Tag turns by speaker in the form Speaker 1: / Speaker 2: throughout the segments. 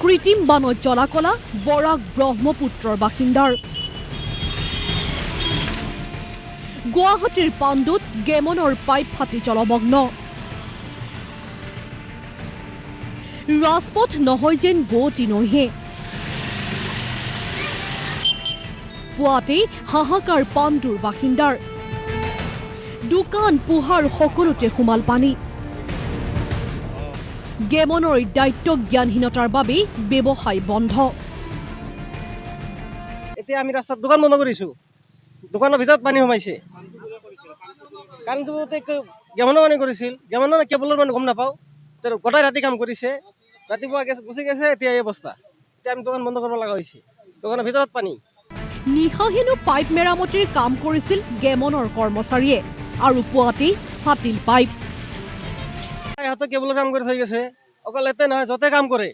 Speaker 1: কৃত্ৰিম বানত জ্বলা-কলা বৰাক ব্ৰহ্মপুত্ৰৰ বাসিন্দাৰ। গুৱাহাটীৰ পাণ্ডুত গেমনৰ পাইপ ফাটি জলমগ্ন। ৰাজপথ নহয় যেন বোৱতী নৈহে। পুৱাতেই হাহাকাৰ পাণ্ডুৰ বাসিন্দাৰ। দোকান পোহাৰ সকলোতে সোমাল পানী। গেমনৰ দায়িত্ব জ্ঞানহীনতাৰ বাবে ব্যৱসায় বন্ধ।
Speaker 2: এতিয়া আমি ৰাস্তাত দোকান বন্ধ কৰিছো, দোকানৰ ভিতৰত পানী সোমাইছে। কাৰণটো গেমনৰ মানে কৰিছিল, গেমনৰ কেবলৰ মানে গম নাপাওঁ, গোটাই ৰাতি কাম কৰিছে, ৰাতিপুৱা গুচি গৈছে, এতিয়া এই অৱস্থা। এতিয়া আমি দোকান বন্ধ কৰিব লগা হৈছে, দোকানৰ ভিতৰত পানী।
Speaker 1: নিশাহেনো পাইপ মেৰামতিৰ কাম কৰিছিল গেমনৰ কৰ্মচাৰীয়ে আৰু পুৱাতেই ফাটিল পাইপ।
Speaker 2: ইহঁতে কেবলৰ কাম কৰি থৈ গৈছে, অকল এতে নহয় য'তে কাম কৰে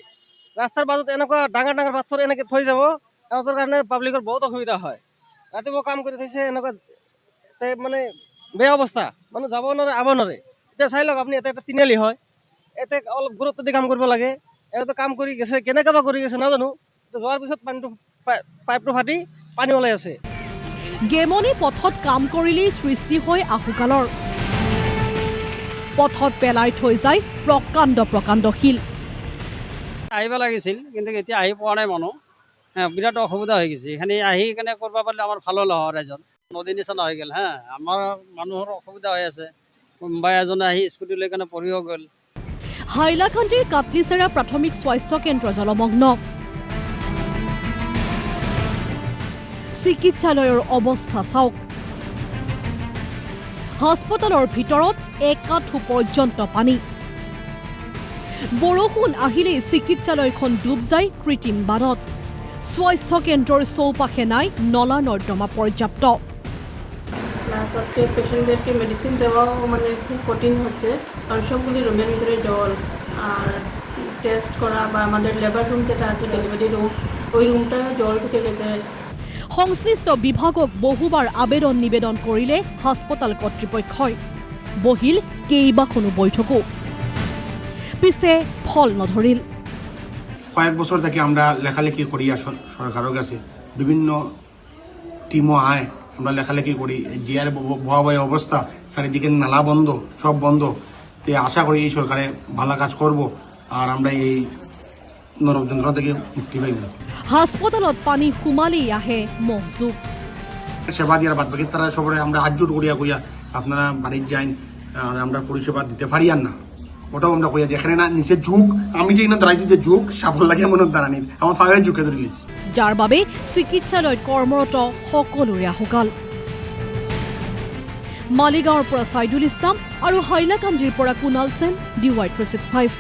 Speaker 2: ৰাস্তাৰ মাজত এনেকুৱা ডাঙৰ ডাঙৰ পাথৰ এনেকে থৈ যাব, সিহঁতৰ কাৰণে পাব্লিকৰ বহুত অসুবিধা হয়। ৰাতিপুৱা কাম কৰি থৈছে এনেকুৱা মানে বেয়া অৱস্থা, মানুহ যাব নোৱাৰে আব নোৱাৰে। এতিয়া চাই লওক আপুনি, এটা তিনিআলি হয়, ইয়াতে অলপ গুৰুত্ব দি কাম কৰিব লাগে। ইয়াতে কাম কৰি গৈছে, কেনেকৈ বা কৰি গৈছে নাজানো, যোৱাৰ পিছত পাইপটো ফাটি পানী ওলাই আছে।
Speaker 1: গেমনে পথত কাম কৰিলেই সৃষ্টি হয় আহুকালৰ। পথত পেলাই থৈ যায় প্ৰকাণ্ড শিল।
Speaker 3: আহিব লাগিছিল, কিন্তু এতিয়া আহি পোৱা নাই মানুহ। বিৰাট অসুবিধা হৈ গৈছে। এইখানে আহি কেনে কৰিব পাৰিলে আমাৰ ভাল হ'ল হয় ৰাইজত। নদীৰ নিচিনা হৈ গ'ল আমাৰ মানুহৰ অসুবিধা হৈ আছে। কোনোবাই এজনে আহি স্কুটি লৈ কেনে পঢ়িও গ'ল।
Speaker 1: হাইলাকান্দিৰ কাটলিচেৰা প্ৰাথমিক স্বাস্থ্য কেন্দ্ৰ জলমগ্ন। চিকিৎসালয়ৰ অৱস্থা চাওক। হাস্পতালৰ ভিতৰত একাঠু পৰ্যন্ত পানী। বৰষুণ আহিলেই চিকিৎসালয়খন ডুব যায় কৃত্ৰিম বানত। স্বাস্থ্য কেন্দ্ৰৰ চৌপাশে নাই নলা নৰ্দমা পর্যাপ্ত।
Speaker 4: প্লাস আজকে পেশেন্টদেরকে মেডিসিন দেওয়াও মানে খুব কঠিন হচ্ছে, কারণ সবগুলি রুমের ভিতরে জল, আর টেস্ট করা বা আমাদের লেবার রুম যেটা আছে ডেলিভারি রুম, ওই রুমটা জল ঢুকে গেছে।
Speaker 1: সংশ্লিষ্ট বিভাগক বহুবাৰ আবেদন নিবেদন কৰিলে হাস্পতাল কৰ্তৃপক্ষই। বহিল কেইবাখনো বৈঠকো, পিছে ফল নধৰিল।
Speaker 5: কয়েক বছর থেকে আমরা লেখালেখি করি সরকারের কাছে, বিভিন্ন টিমও আয়, আমরা লেখালেখি করি। জিয়ার ভয়াবহ অবস্থা, চারিদিকে নালা বন্ধ, সব বন্ধ। তো আশা করি এই সরকারে ভালো কাজ করব, আর আমরা এই নরক যন্ত্রণা থেকে মুক্তি পাইব।
Speaker 1: হাস্পতালত পানী সোমালেই আহে মহজুক।
Speaker 5: সেবা দিয়ার বাদ বাকি তারা সবাই আমরা আজজোট করিয়া কইয়া আপনারা বাড়ির যাইন, আর আমরা পরিষেবা দিতে পারি আর না, ওটাও আমরা কইয়া দেখেন না। নিচে যুগ, আমি যে দাঁড়াইছি যে যুগ সাফল লাগে মনে দাঁড়ানি, আমার ফায়ার যুগে ধরে লিছি,
Speaker 1: যাৰ বাবে চিকিৎসালয়ত কৰ্মৰত সকলোৰে আহুকাল। মালিগাঁৱৰ পৰা ছাইদুল ইছলাম আৰু হাইলাকান্দিৰ পৰা কুণাল সেন, DY365।